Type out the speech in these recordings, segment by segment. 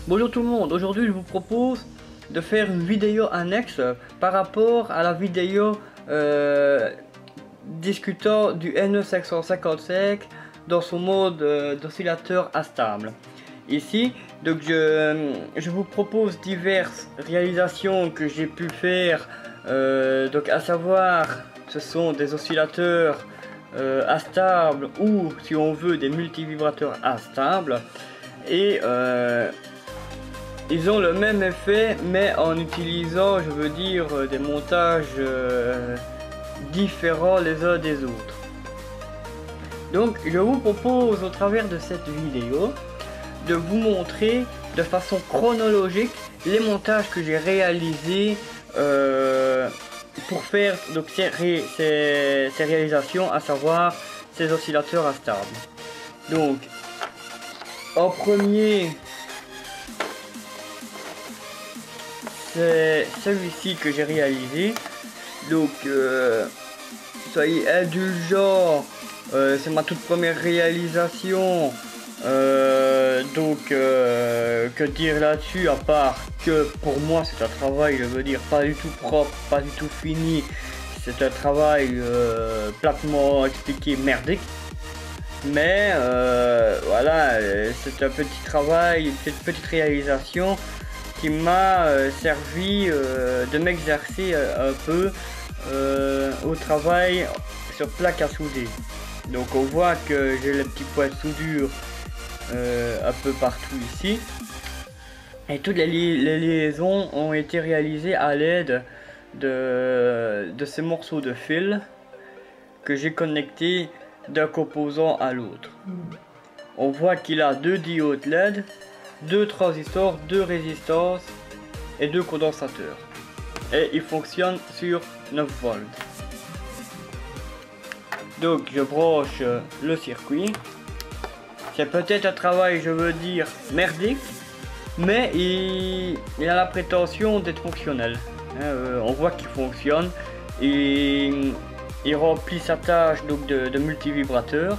Bonjour tout le monde, aujourd'hui je vous propose de faire une vidéo annexe par rapport à la vidéo discutant du NE555 dans son mode d'oscillateur instable. Ici, donc je vous propose diverses réalisations que j'ai pu faire, donc à savoir ce sont des oscillateurs instables ou si on veut des multivibrateurs instables et ils ont le même effet mais en utilisant, je veux dire, des montages différents les uns des autres. Donc je vous propose au travers de cette vidéo de vous montrer de façon chronologique les montages que j'ai réalisés pour faire donc ces réalisations, à savoir ces oscillateurs instables. Donc en premier, c'est celui-ci que j'ai réalisé. Donc soyez indulgents, c'est ma toute première réalisation. Que dire là-dessus, à part que pour moi c'est un travail, je veux dire, pas du tout propre, pas du tout fini. C'est un travail platement expliqué merdique. Mais voilà, c'est un petit travail, une petite réalisation qui m'a servi de m'exercer un peu au travail sur plaque à souder. Donc on voit que j'ai les petits points de soudure un peu partout ici. Et toutes les liaisons ont été réalisées à l'aide de ces morceaux de fil que j'ai connectés d'un composant à l'autre. On voit qu'il a 2 diodes LED, 2 transistors, 2 résistances et 2 condensateurs. Et il fonctionne sur 9 volts. Donc je branche le circuit. C'est peut-être un travail, je veux dire, merdique, mais il a la prétention d'être fonctionnel. On voit qu'il fonctionne et il remplit sa tâche donc de multivibrateur.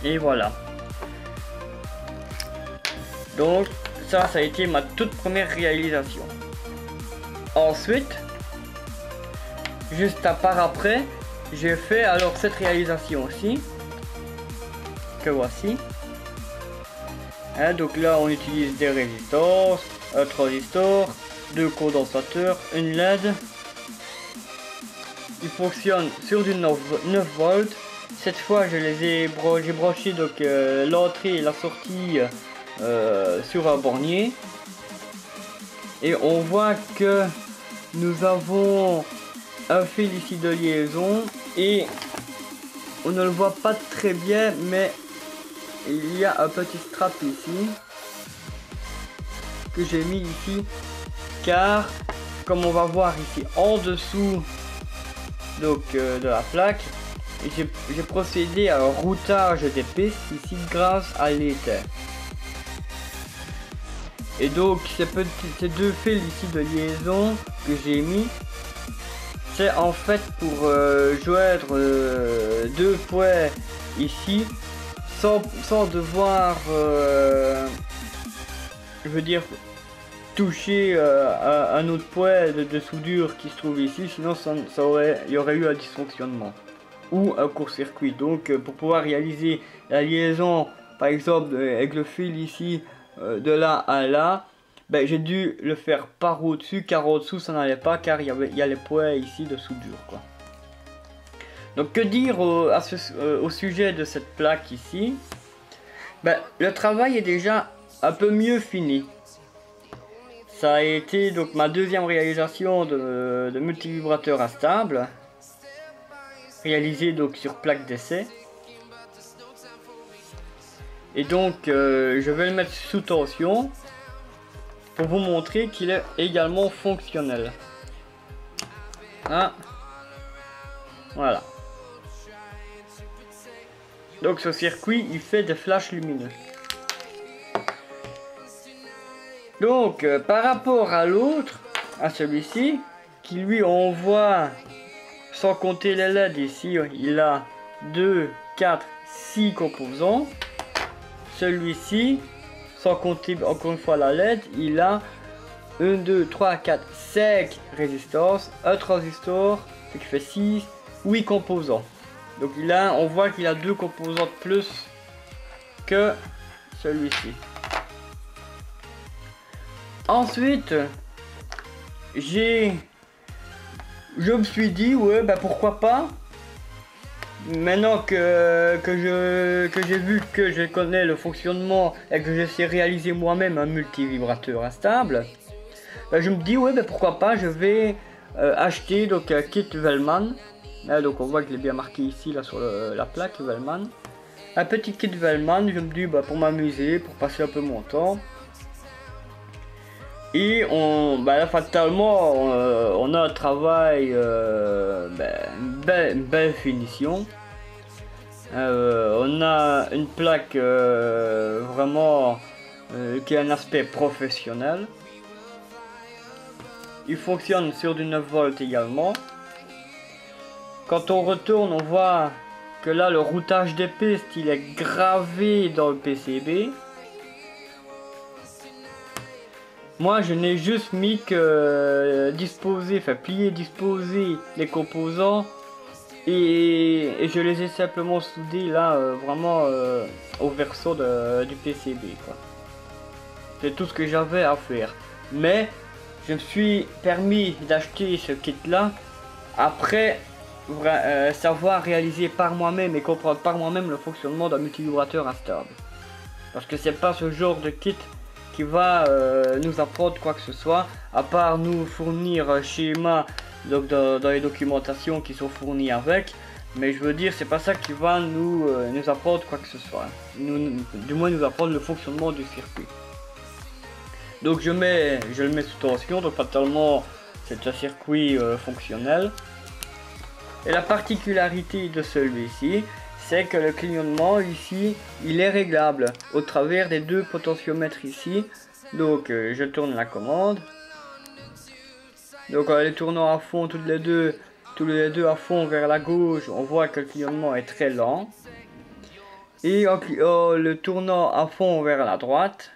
Et voilà. Donc ça a été ma toute première réalisation. Ensuite, juste à part après, j'ai fait alors cette réalisation aussi, que voici. Donc là on utilise des résistances, un transistor, 2 condensateurs, une LED. Il fonctionne sur du 9 volts. Cette fois j'ai branché donc l'entrée et la sortie sur un bornier. Et on voit que nous avons un fil ici de liaison et on ne le voit pas très bien, mais il y a un petit strap ici que j'ai mis ici, car comme on va voir ici en dessous donc de la plaque, j'ai procédé à un routage des pistes ici grâce à l'éther. Et donc ces 2 fils ici de liaison que j'ai mis, c'est en fait pour joindre 2 points ici sans devoir je veux dire toucher un autre point de soudure qui se trouve ici, sinon il y aurait eu un dysfonctionnement ou un court-circuit. Donc pour pouvoir réaliser la liaison par exemple avec le fil ici de là à là, ben, j'ai dû le faire par au-dessus, car au-dessous ça n'allait pas, car il y a les points ici de soudure quoi. Donc que dire au sujet de cette plaque ici? Ben, le travail est déjà un peu mieux fini. Ça a été donc ma deuxième réalisation de multivibrateur instable, réalisé donc sur plaque d'essai. Et donc je vais le mettre sous tension pour vous montrer qu'il est également fonctionnel. Hein? Voilà. Donc ce circuit il fait des flashs lumineux. Donc par rapport à l'autre, à celui-ci, qui lui on voit, sans compter les LED ici, il a 2, 4, 6 composants. Celui-ci, sans compter encore une fois la LED, il a 1, 2, 3, 4, 5 résistances, un transistor, ce qui fait 6, 8 composants. Donc là, on voit qu'il a 2 composants de plus que celui-ci. Ensuite, je me suis dit, ouais, bah pourquoi pas. Maintenant que j'ai vu que je connais le fonctionnement et que je sais réaliser moi-même un multivibrateur instable, bah je me dis, ouais, bah pourquoi pas, je vais acheter donc un kit Wellman. Là, donc on voit qu'il est bien marqué ici, là sur la plaque Wellman. Un petit kit Wellman, je me dis, bah pour m'amuser, pour passer un peu mon temps. Et bah là, fatalement, on a un travail, une belle finition. On a une plaque vraiment qui a un aspect professionnel. Il fonctionne sur du 9 volts également. Quand on retourne, on voit que là, le routage des pistes, il est gravé dans le PCB. Moi, je n'ai juste mis que plier, disposer les composants et je les ai simplement soudés là, vraiment au verso du PCB, quoi. C'est tout ce que j'avais à faire. Mais je me suis permis d'acheter ce kit là après savoir réaliser par moi-même et comprendre par moi-même le fonctionnement d'un multivibrateur instable. Parce que c'est pas ce genre de kit qui va nous apprendre quoi que ce soit, à part nous fournir un schéma donc dans les documentations qui sont fournies avec. Mais je veux dire, c'est pas ça qui va nous apprendre quoi que ce soit. Du moins nous apprendre le fonctionnement du circuit. Donc je le mets sous tension, donc fatalement c'est un circuit fonctionnel. Et la particularité de celui-ci, c'est que le clignotement ici, il est réglable au travers des 2 potentiomètres ici. Donc je tourne la commande. Donc en les tournant à fond tous les deux à fond vers la gauche, on voit que le clignotement est très lent. Et en le tournant à fond vers la droite,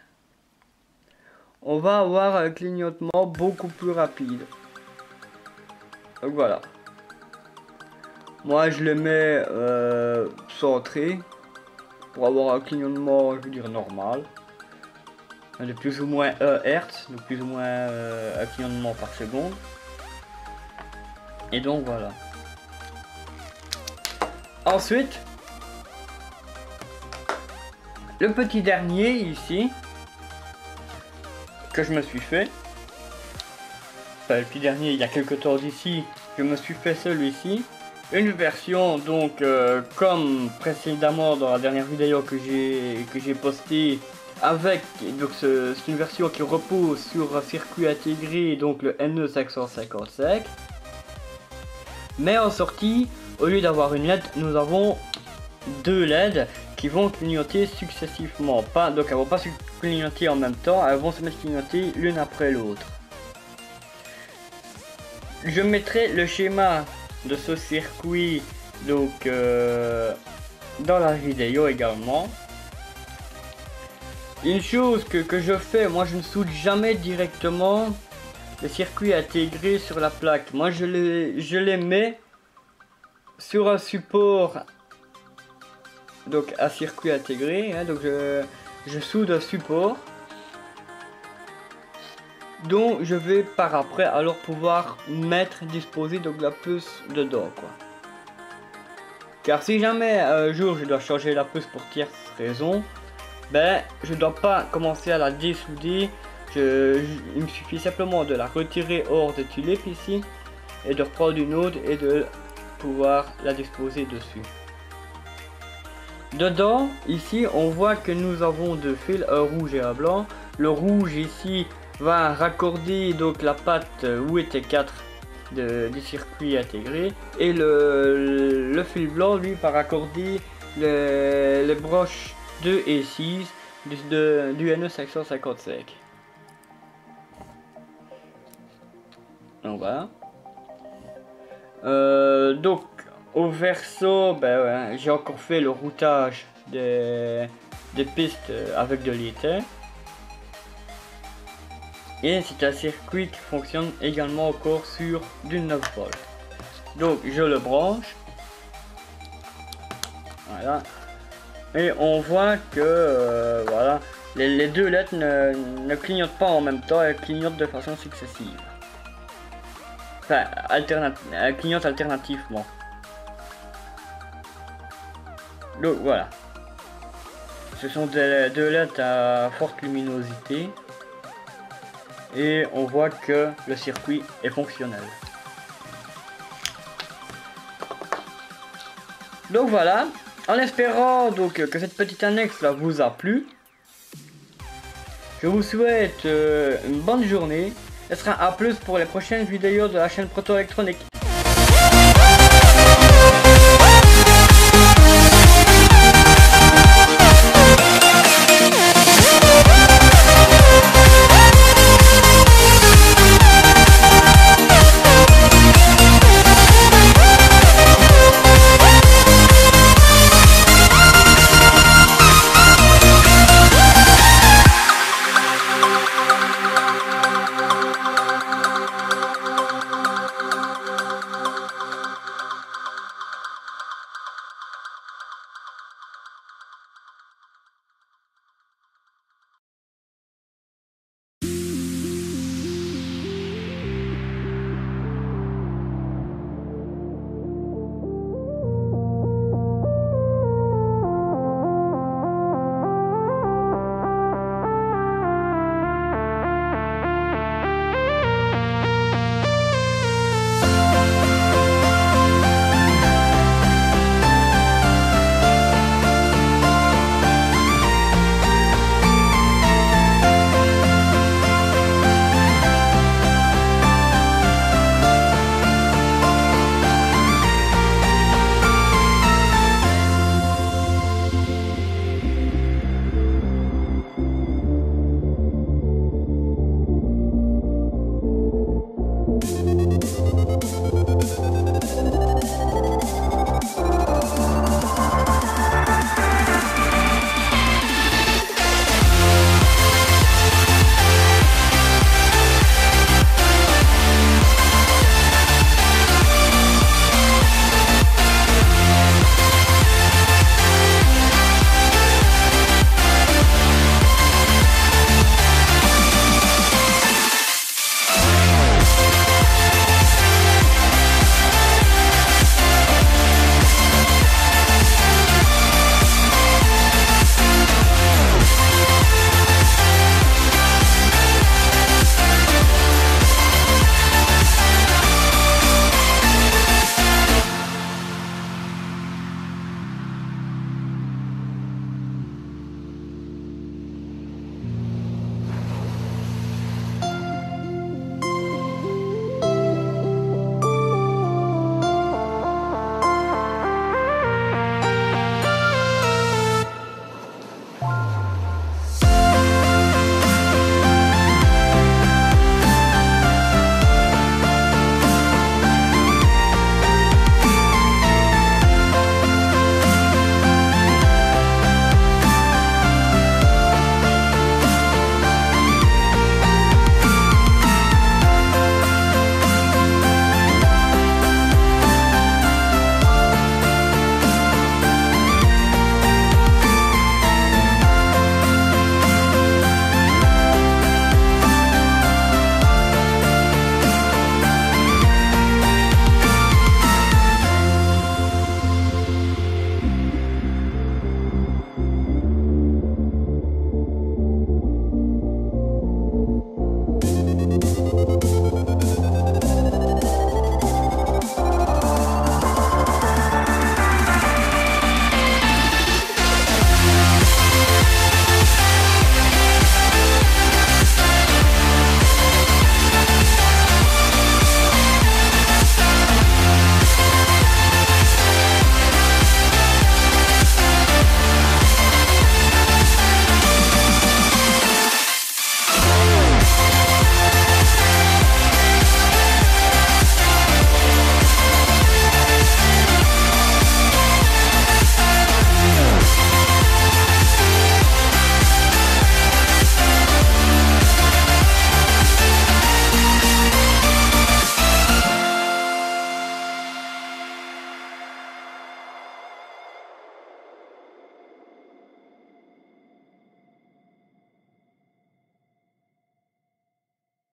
on va avoir un clignotement beaucoup plus rapide. Donc voilà. Moi je le mets centré pour avoir un clignotement, je veux dire, normal. De plus ou moins 1 Hz, de plus ou moins un clignotement par seconde. Et donc voilà. Ensuite, le petit dernier ici, que je me suis fait. Enfin, le petit dernier, il y a quelques temps d'ici, je me suis fait celui-ci. Une version donc comme précédemment dans la dernière vidéo que j'ai postée, avec donc c'est une version qui repose sur un circuit intégré, donc le NE555. Mais en sortie, au lieu d'avoir une LED, nous avons 2 LED qui vont clignoter successivement. Donc elles vont pas se clignoter en même temps, elles vont se mettre clignoter l'une après l'autre. Je mettrai le schéma de ce circuit donc dans la vidéo également. Une chose que je fais, moi je ne soude jamais directement le circuit intégré sur la plaque. Moi je les mets sur un support, donc à circuit intégré, hein, donc je soude un support dont je vais par après alors pouvoir disposer donc la puce dedans, quoi. Car si jamais un jour je dois changer la puce pour tierce raison, ben je dois pas commencer à la dessouder. Il me suffit simplement de la retirer hors de tulipe ici et de reprendre une autre et de pouvoir la disposer dessus. Dedans ici on voit que nous avons 2 fils, un rouge et un blanc. Le rouge ici va raccorder donc la patte UET4 du circuit intégré et le fil blanc lui va raccorder les broches 2 et 6 du NE555. Donc voilà. Donc au verso, ben ouais, j'ai encore fait le routage des pistes avec de l'étain. Et c'est un circuit qui fonctionne également encore sur du 9 volts. Donc je le branche. Voilà. Et on voit que voilà, les deux LED ne clignotent pas en même temps, elles clignotent de façon successive. Enfin, elles clignotent alternativement. Donc voilà. Ce sont des deux LED à forte luminosité. Et on voit que le circuit est fonctionnel. Donc voilà, en espérant donc que cette petite annexe là vous a plu, je vous souhaite une bonne journée. Ce sera à plus pour les prochaines vidéos de la chaîne Proto Électronique.